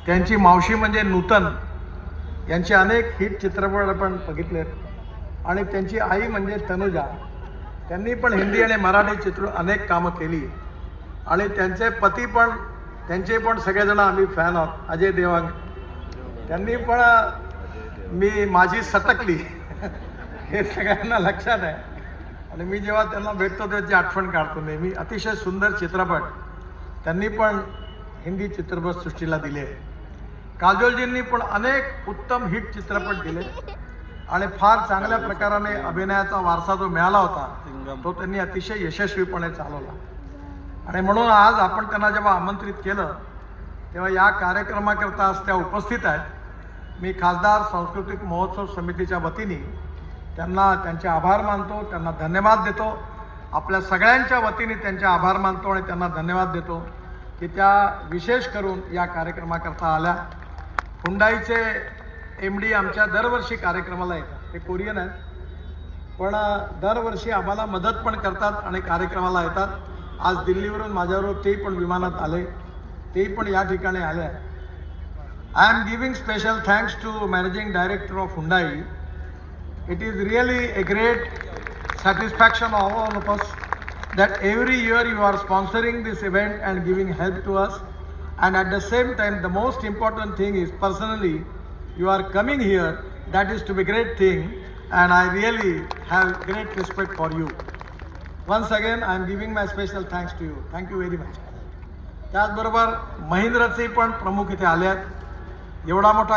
त्यांची मावशी म्हणजे नूतन यांचे अनेक हिट चित्रपट आपण बघितलेत आणि त्यांची आई म्हणजे तनुजा, त्यांनी पण हिंदी आणि मराठी चित्र अनेक कामं केली आणि त्यांचे पती पण त्यांचे पण सगळेजण आम्ही फॅन आहोत. अजय देवांग त्यांनी पण मी माझी सटकली हे सगळ्यांना लक्षात आहे आणि मी जेव्हा त्यांना भेटतो त्याची आठवण काढतो नेहमी. अतिशय सुंदर चित्रपट त्यांनी पण हिंदी चित्रपटसृष्टीला दिले. काजोलजींनी पण अनेक उत्तम हिट चित्रपट दिले आणि फार चांगल्या प्रकाराने अभिनयाचा वारसा जो मिळाला होता तो त्यांनी अतिशय यशस्वीपणे चालवला. आणि म्हणून आज आपण त्यांना जेव्हा आमंत्रित केलं तेव्हा या कार्यक्रमाकरता आज त्या उपस्थित आहेत. मी खासदार सांस्कृतिक महोत्सव समितीच्या वतीने त्यांना त्यांचे आभार मानतो, त्यांना धन्यवाद देतो. आपल्या सगळ्यांच्या वतीने त्यांचे आभार मानतो आणि त्यांना धन्यवाद देतो की त्या विशेष करून या कार्यक्रमाकरता आल्या. हुंडाईचे MD आमच्या दरवर्षी कार्यक्रमाला येतात. ते कोरियन आहेत पण दरवर्षी आम्हाला मदत पण करतात आणि कार्यक्रमाला येतात. आज दिल्लीवरून माझ्याबरोबर ते पण विमानात आले, ते पण या ठिकाणी आले. I am giving special thanks to managing director of Hyundai. It is really a great satisfaction of all of us that every year you are sponsoring this event and giving help to us, and at the same time the most important thing is personally you are coming here. That is to be great thing and I really have great respect for you. Once again I am giving my special thanks to you. Thank you very much. त्याचबरोबर महिंद्रचे पण प्रमुख इथे आले आहेत. एवढा मोठा